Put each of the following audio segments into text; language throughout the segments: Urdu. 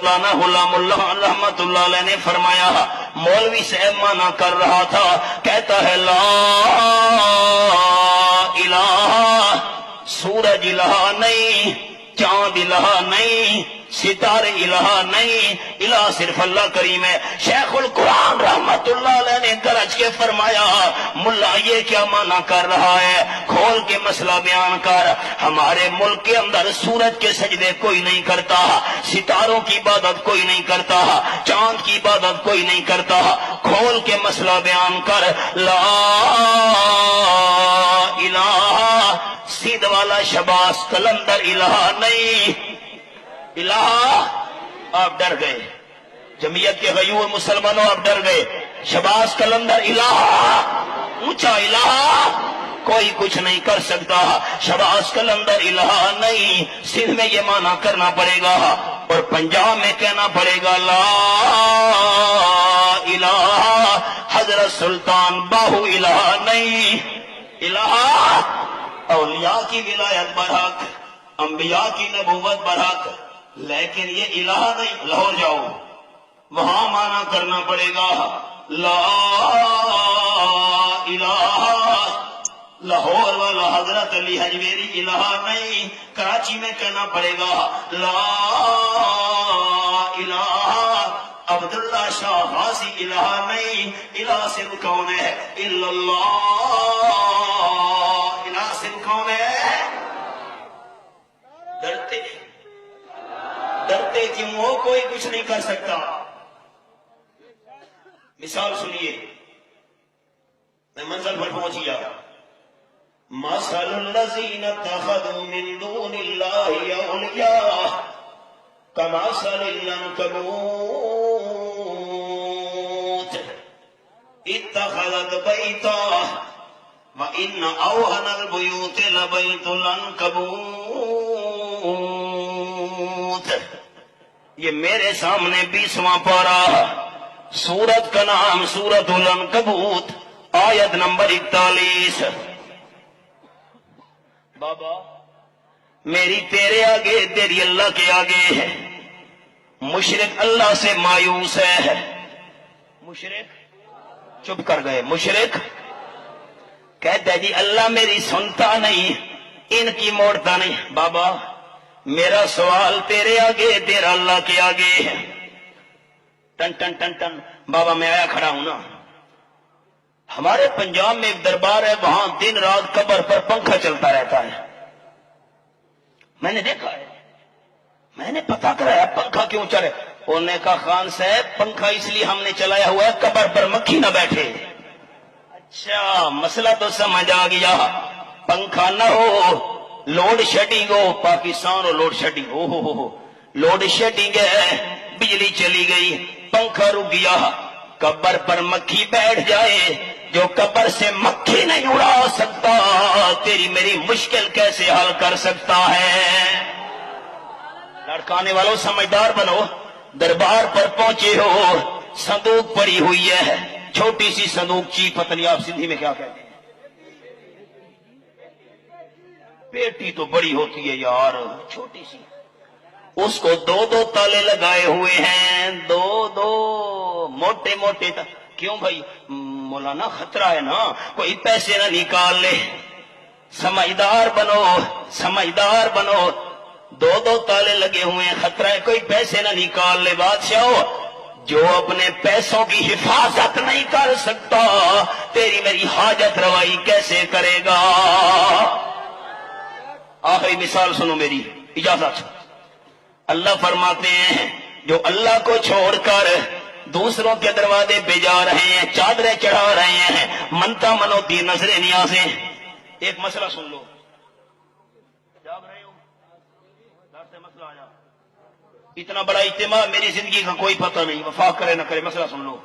مولانا غلام اللہ رحمت اللہ علیہ نے فرمایا، مولوی صاحب مانا کر رہا تھا، کہتا ہے لا الہ، سورج الہ نہیں، چاند الہ نہیں، ستارے الہ نہیں، الہ صرف اللہ کریم ہے۔ شیخ القرآن رحمت اللہ علیہ نے گرج کے فرمایا، ملا یہ کیا مانا کر رہا ہے، کھول کے مسئلہ بیان کر۔ ہمارے ملک کے اندر سورج کے سجدے کوئی نہیں کرتا، ستاروں کی عبادت کوئی نہیں کرتا، چاند کی عبادت کوئی نہیں کرتا، کھول کے مسئلہ بیان کر۔ لا الہ، سیدھ والا شباز قلندر الہ نہیں، الہ آپ ڈر گئے، جمعیت کے غیور مسلمانوں آپ ڈر گئے، شباز قلندر الہ، اونچا الہ، کوئی کچھ نہیں کر سکتا، شباز قلندر الہ نہیں۔ سندھ میں یہ معنی کرنا پڑے گا اور پنجاب میں کہنا پڑے گا لا الہ، حضرت سلطان باہو الہ نہیں۔ الہ اولیاء کی ولایت برحق، انبیاء کی نبوت برحق، لیکن یہ الہ نہیں۔ لاہور جاؤ، وہاں معنی کرنا پڑے گا لا الہ، لاہور والا حضرت علی حجویری الہ نہیں۔ کراچی میں کہنا پڑے گا لا الہ، عبداللہ شاہ غازی الہ نہیں۔ الہ صرف کون ہے؟ الا اللہ، الہ صرف کون ہے؟ ڈرتے کیوں ہو؟ کوئی کچھ نہیں کر سکتا۔ مثال سنیے، میں منزل پر پہنچ گیا۔ مثل الذین اتخذوا من دون اللہ اولیاء کمثل العنکبوت اتخذت بیتا وَإِنَّ أَوْهَنَ الْبُيُوتِ لَبَيْتُ الْعَنكَبُوتِ۔ یہ میرے سامنے 20واں پارہ، سورت کا نام سورت العنکبوت، آیت نمبر 41۔ بابا میری تیرے آگے، تیری اللہ کے آگے ہے۔ مشرک اللہ سے مایوس ہے، مشرک چپ کر گئے، مشرک کہتا ہے جی اللہ میری سنتا نہیں، ان کی موڑتا نہیں۔ بابا میرا سوال تیرے آگے، تیرا اللہ کے آگے ہے۔ ٹن ٹن ٹن ٹن، بابا میں آیا کھڑا ہوں نا، ہمارے پنجاب میں ایک دربار ہے، وہاں دن رات قبر پر پنکھا چلتا رہتا ہے۔ میں نے دیکھا ہے، میں نے پتا کرایا پنکھا کیوں چلے، انہوں نے کہا خان صاحب پنکھا اس لیے ہم نے چلایا ہوا ہے قبر پر مکھی نہ بیٹھے۔ اچھا مسئلہ تو سمجھ آ گیا، پنکھا نہ ہو، لوڈ شیڈنگ ہو، پاکستان اور لوڈ شیڈنگ ہو، لوڈ شیڈنگ ہے، بجلی چلی گئی، پنکھا رک گیا، قبر پر مکھی بیٹھ جائے، جو قبر سے مکھی نہیں اڑا سکتا، تیری میری مشکل کیسے حل کر سکتا ہے؟ لڑکانے والوں سمجھدار بنو، دربار پر پہنچے ہو، صندوق پڑی ہوئی ہے، چھوٹی سی صندوق چی، پتہ نہیں آپ سندھی میں کیا کہتے ہیں، پیٹی تو بڑی ہوتی ہے یار، چھوٹی سی، اس کو دو تالے لگائے ہوئے ہیں، دو موٹے موٹے کیوں بھائی مولانا خطرہ ہے نا، کوئی پیسے نہ نکال لے۔ سمجھدار بنو، سمجھدار بنو، دو تالے لگے ہوئے ہیں، خطرہ ہے کوئی پیسے نہ نکال لے۔ بادشاہ جو اپنے پیسوں کی حفاظت نہیں کر سکتا، تیری میری حاجت روائی کیسے کرے گا؟ آخری مثال سنو میری، اجازت۔ اللہ فرماتے ہیں جو اللہ کو چھوڑ کر دوسروں کے دروازے پہ جا رہے ہیں، چادریں چڑھا رہے ہیں، منتا منوتی نظریں نیازیں۔ ایک مسئلہ سن لو، جاگ رہے ہو، گھر سے مسئلہ آیا، اتنا بڑا اجتماع، میری زندگی کا کوئی پتہ نہیں، وفاق کرے نہ کرے، مسئلہ سن لو۔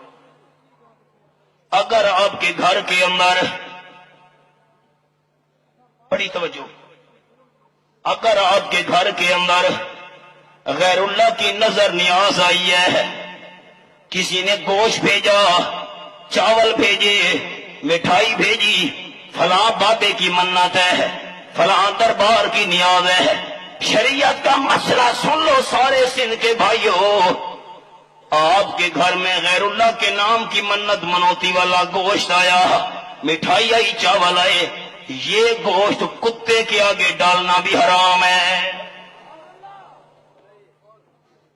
اگر آپ کے گھر کے اندر، بڑی توجہ، اگر آپ کے گھر کے اندر غیر اللہ کی نظر نیاز آئی ہے، کسی نے گوشت بھیجا، چاول بھیجے، مٹھائی بھیجی، فلاں بابے کی منت ہے، فلاں دربار کی نیاز ہے، شریعت کا مسئلہ سن لو سارے سندھ کے بھائیوں، آپ کے گھر میں غیر اللہ کے نام کی منت منوتی والا گوشت آیا، مٹھائی آئی، چاول آئے، یہ گوشت کتے کے آگے ڈالنا بھی حرام ہے۔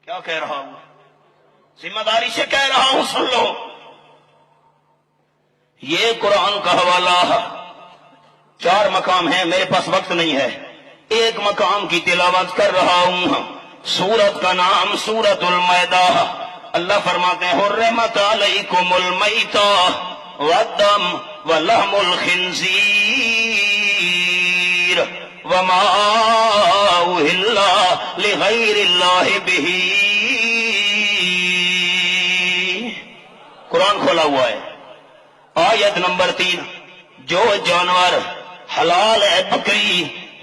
کیا کہہ رہا ہوں؟ ذمہ داری سے کہہ رہا ہوں، سن لو۔ یہ قرآن کا حوالہ، 4 مقام ہیں، میرے پاس وقت نہیں ہے، ایک مقام کی تلاوت کر رہا ہوں۔ سورت کا نام سورت المائدہ۔ اللہ فرماتے ہیں حرمت علیکم المیتہ والدم ولحم الخنزیر وما اہل لغیر اللہ بہ۔ قرآن کھولا ہوا ہے، آیت نمبر 3، جو جانور حلال ہے، بکری،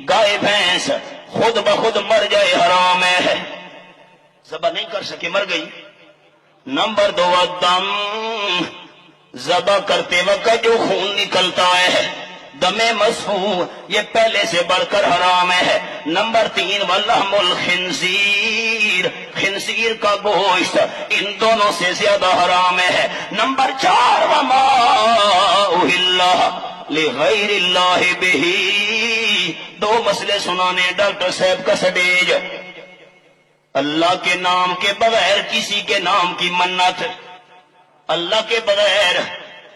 گائے، بھینس، خود بخود مر جائے حرام ہے، ذبح نہیں کر سکے مر گئی۔ نمبر 2، دم، ذبح کرتے وقت جو خون نکلتا ہے، دم مسفوح، یہ پہلے سے بڑھ کر حرام ہے۔ نمبر 3، ولحم الخنزیر، خنزیر کا گوشت، ان دونوں سے زیادہ حرام ہے۔ نمبر 4، وما اہل لغیر اللہ بہ۔ 2 مسئلے سنانے ڈاکٹر صاحب کا سٹیج۔ اللہ کے نام کے بغیر کسی کے نام کی منت، اللہ کے بغیر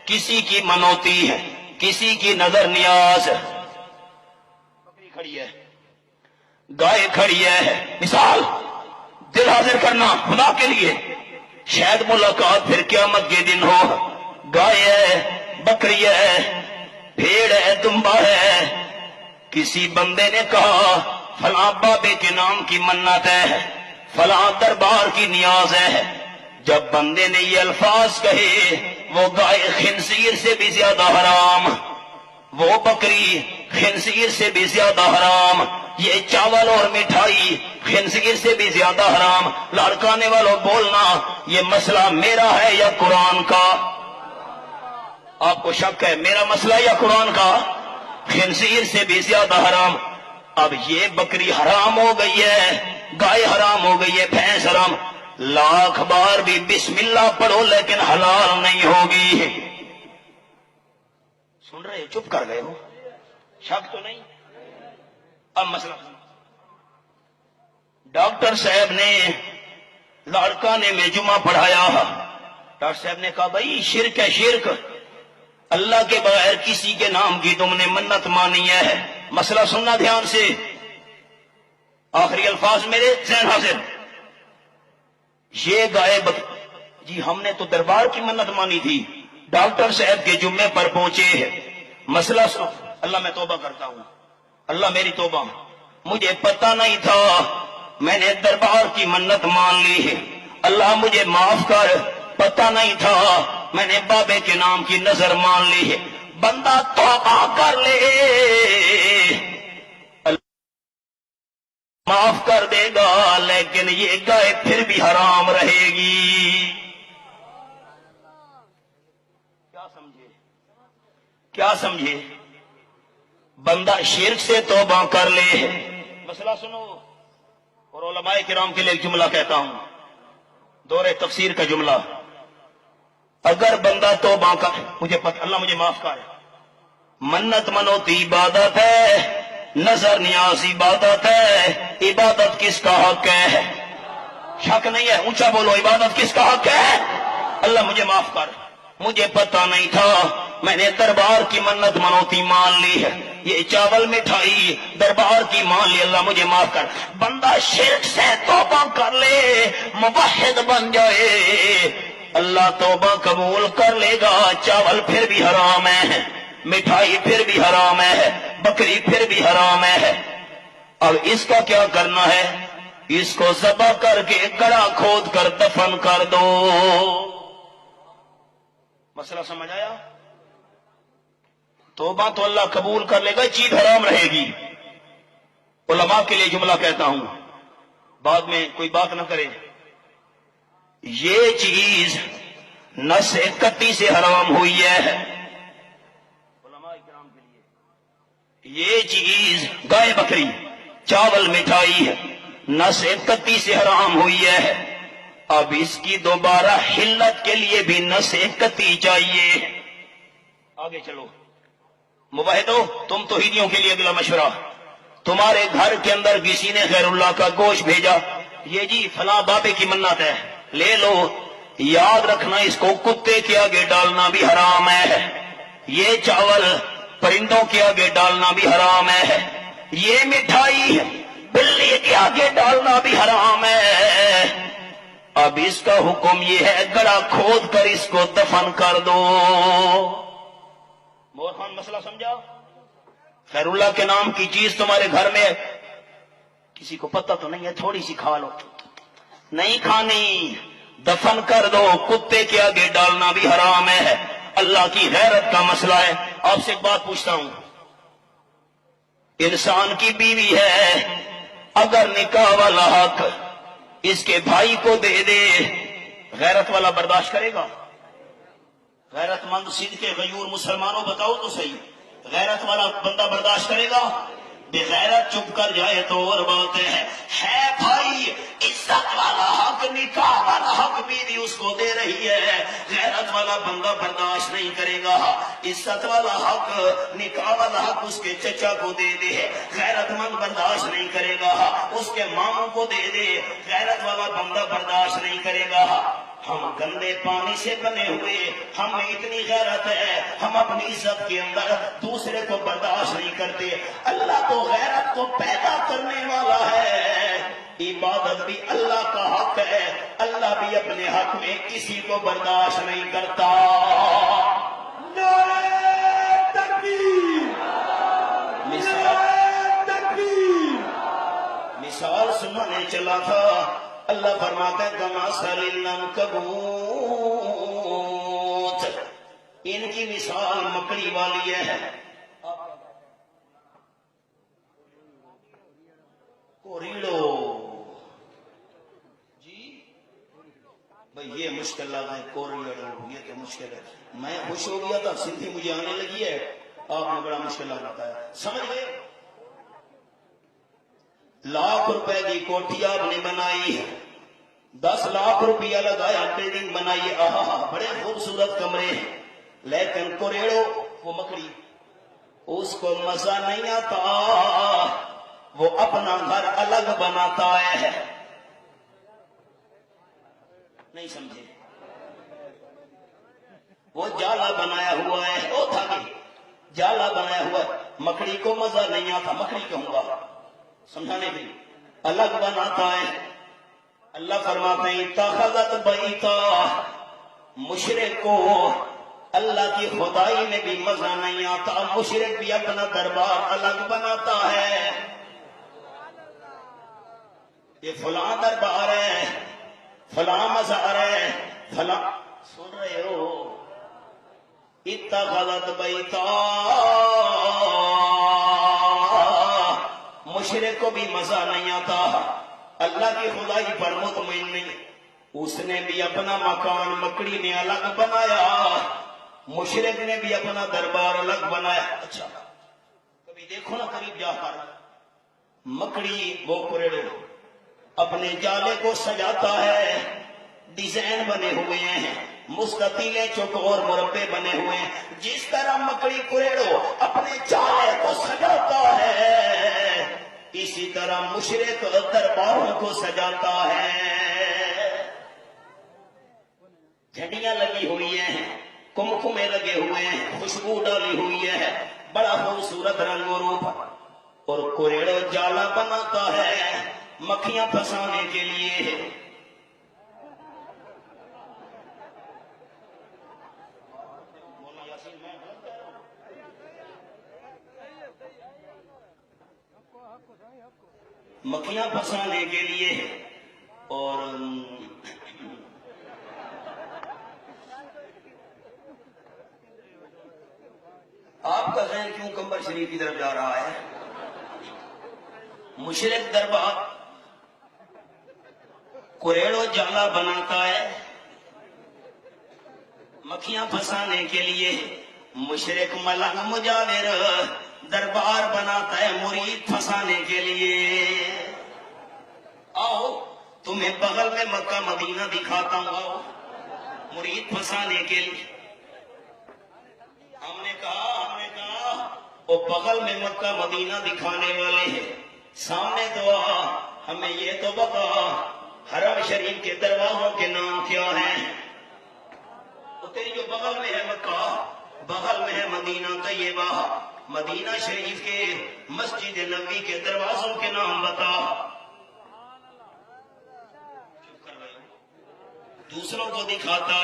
کسی کی منوتی ہے، کسی کی نظر نیاز، بکری کھڑی ہے، گائے کھڑی ہے، مثال دل حاضر کرنا خدا کے لیے، شاید ملاقات پھر قیامت کے دن ہو، گائے ہے، بکری ہے، بھیڑ ہے، دمبا ہے، کسی بندے نے کہا فلاں بابے کے نام کی منت ہے، فلاں دربار کی نیاز ہے، جب بندے نے یہ الفاظ کہے، وہ گائے خنزیر سے بھی زیادہ حرام، وہ بکری خنزیر سے بھی زیادہ حرام، یہ چاول اور مٹھائی خنزیر سے بھی زیادہ حرام۔ لڑکانے والوں بولنا، یہ مسئلہ میرا ہے یا قرآن کا؟ آپ کو شک ہے میرا مسئلہ یا قرآن کا؟ خنزیر سے بھی زیادہ حرام۔ اب یہ بکری حرام ہو گئی ہے، گائے حرام ہو گئی ہے، بھینس حرام، لاکھ بار بھی بسم اللہ پڑھو لیکن حلال نہیں ہوگی۔ سن رہے چپ کر گئے ہو، شک تو نہیں؟ اب مسئلہ، ڈاکٹر صاحب نے لاڑکانے میں جمعہ پڑھایا، ڈاکٹر صاحب نے کہا بھائی شرک ہے، شرک، اللہ کے بغیر کسی کے نام کی تم نے منت مانی ہے۔ مسئلہ سننا دھیان سے، آخری الفاظ میرے ذہن حاضر۔ یہ گائے جی ہم نے تو دربار کی منت مانی تھی، ڈاکٹر صاحب کے جمعے پر پہنچے ہیں، مسئلہ سن۔ اللہ میں توبہ کرتا ہوں، اللہ میری توبہ، مجھے پتہ نہیں تھا، میں نے دربار کی منت مان لی ہے، اللہ مجھے معاف کر، پتہ نہیں تھا، میں نے بابے کے نام کی نظر مان لی ہے۔ بندہ توبہ کر لے، معاف کر دے گا، لیکن یہ گائے پھر بھی حرام رہے گی۔ کیا سمجھے؟ کیا سمجھے؟ بندہ شرک سے توبہ کر لے۔ مسئلہ سنو، اور علماء کرام کے لیے ایک جملہ کہتا ہوں، دور تفسیر کا جملہ، اگر بندہ توبہ کر، مجھے اللہ مجھے معاف کر، منت منوتی عبادت ہے، نظر نیاز عبادت ہے، عبادت کس کا حق ہے؟ شک نہیں ہے، اونچا بولو، عبادت کس کا حق ہے؟ اللہ مجھے معاف کر، مجھے پتہ نہیں تھا، میں نے دربار کی منت منوتی مان لی ہے، یہ چاول مٹھائی دربار کی مان لی، اللہ مجھے معاف کر۔ بندہ شرک سے توبہ کر لے، موحد بن جائے، اللہ توبہ قبول کر لے گا، چاول پھر بھی حرام ہے، مٹھائی پھر بھی حرام ہے، بکری پھر بھی حرام ہے۔ اب اس کا کیا کرنا ہے؟ اس کو ذبح کر کے گڑھا کھود کر دفن کر دو۔ مسئلہ سمجھ آیا؟ توبہ تو اللہ قبول کر لے گا، چیز حرام رہے گی۔ علماء کے لیے جملہ کہتا ہوں، بعد میں کوئی بات نہ کرے، یہ چیز نس 31 سے حرام ہوئی ہے، علماء کرام کے لیے یہ چیز گائے بکری چاول مٹھائی نس 31 سے حرام ہوئی ہے، اب اس کی دوبارہ حلت کے لیے بھی نس 31 چاہیے۔ آگے چلو مباہدو، تم توحیدیوں کے لیے اگلا مشورہ، تمہارے گھر کے اندر کسی نے غیر اللہ کا گوشت بھیجا، یہ جی فلاں بابے کی منت ہے، لے لو، یاد رکھنا اس کو کتے کے آگے ڈالنا بھی حرام ہے، یہ چاول پرندوں کے آگے ڈالنا بھی حرام ہے، یہ مٹھائی بلی کے آگے ڈالنا بھی حرام ہے۔ اب اس کا حکم یہ ہے گڑا کھود کر اس کو دفن کر دو۔ مور خان مسئلہ سمجھا؟ خیر اللہ کے نام کی چیز تمہارے گھر میں کسی کو پتہ تو نہیں ہے، تھوڑی سی کھا لو، نہیں کھانی، دفن کر دو، کتے کے آگے ڈالنا بھی حرام ہے، اللہ کی غیرت کا مسئلہ ہے۔ آپ سے ایک بات پوچھتا ہوں، انسان کی بیوی ہے، اگر نکاح والا حق اس کے بھائی کو دے دے، غیرت والا برداشت کرے گا؟ غیرت مند صدقے غیور مسلمانوں بتاؤ تو صحیح، غیرت والا بندہ برداشت کرے گا؟ بے غیرت چپ کر جائے تو اور بات ہے بھائی، عزت والا حق، نکاح والا حق بیوی اس کو دے رہی ہے، غیرت والا بندہ برداشت نہیں کرے گا۔ عزت والا حق، نکاح والا حق اس کے چچا کو دے دے، غیرت مند برداشت نہیں کرے گا، اس کے ماموں کو دے دے، غیرت والا بندہ برداشت نہیں کرے گا۔ ہم گندے پانی سے بنے ہوئے، ہم میں اتنی غیرت ہے، ہم اپنی عزت کے اندر دوسرے کو برداشت نہیں کرتے۔ اللہ تو غیرت کو پیدا کرنے والا ہے، عبادت بھی اللہ کا حق ہے، اللہ بھی اپنے حق میں کسی کو برداشت نہیں کرتا۔ نعرہ تکبیر! مثال سنانے چلا تھا، اللہ فرماتا ہے کمثل العنکبوت، ان کی مثال مکڑی والی ہے۔ کوریڑو جی بھئی یہ مشکل لگا ہے، کوریڑو یہ تو مشکل ہے، میں خوش ہو گیا تھا، سندھی مجھے آنے لگی ہے، آپ نے بڑا مشکل لگتا ہے، سمجھ گئے؟ لاکھ روپے کی کوٹھی آپ نے بنائی، 10 لاکھ روپیہ لگایا، بلڈنگ بنائی، آہا بڑے خوبصورت کمرے، لیکن کوریڑو وہ مکڑی، اس کو مزہ نہیں آتا، وہ اپنا گھر الگ بناتا ہے، نہیں سمجھے؟ وہ جالا بنایا ہوا ہے، وہ تھا کہ جالا بنایا ہوا ہے، مکڑی کو مزہ نہیں آتا، مکڑی کہوں گا سمجھانے کے لیے، الگ بناتا ہے۔ اللہ فرماتے ہیں اتخذت بیتا، مشرک کو اللہ کی خدائی میں بھی مزہ نہیں آتا، مشرک بھی اپنا دربار الگ بناتا ہے، یہ فلاں دربار ہے، فلاں مزار ہے، فلاں، سن رہے ہو؟ اتخذت بیتا، مشرک کو بھی مزہ نہیں آتا، اللہ کی خدائی پر مطمئن نہیں، اس نے بھی اپنا مکان مکڑی نے الگ بنایا، مشرک نے بھی اپنا دربار الگ بنایا۔ اچھا کبھی دیکھو نا قریب جا کر، مکڑی وہ کوریڑو اپنے جالے کو سجاتا ہے، ڈیزائن بنے ہوئے ہیں، مستطیلیں چوکور مربع بنے ہوئے ہیں، جس طرح مکڑی کوریڑو اپنے جالے کو سجاتا ہے، اسی طرح مشرک درباروں کو سجاتا ہے، جھنڈیاں لگی ہوئی ہیں، کمکمے لگے ہوئے ہیں، خوشبو ڈالی ہوئی ہے، بڑا خوبصورت رنگ و روپ، اور کوریڑو جالا بناتا ہے مکھیاں پھنسانے کے لیے۔ مکھیاں پھنسانے کے لیے، اور آپ کا ذہن کیوں قمر شریف کی طرف جا رہا ہے؟ مشرک دربار کوریڑو جالا بناتا ہے مکھیاں پھنسانے کے لیے، مشرک ملنگ مجاور دربار بناتا ہے مرید پھنسانے کے لیے. آؤ تمہیں بغل میں مکہ مدینہ دکھاتا ہوں, آؤ مرید پھنسانے کے لیے. ہم نے کہا وہ بغل میں مکہ مدینہ دکھانے والے ہیں, سامنے تو آ, ہمیں یہ تو بتا حرم شریف کے دروازوں کے نام کیا ہیں؟ تیری جو بغل میں ہے مکہ, بغل میں ہے مدینہ طیبہ, مدینہ شریف کے مسجد نبوی کے دروازوں کے نام بتا. چپ کر بھائی, دوسروں کو دکھاتا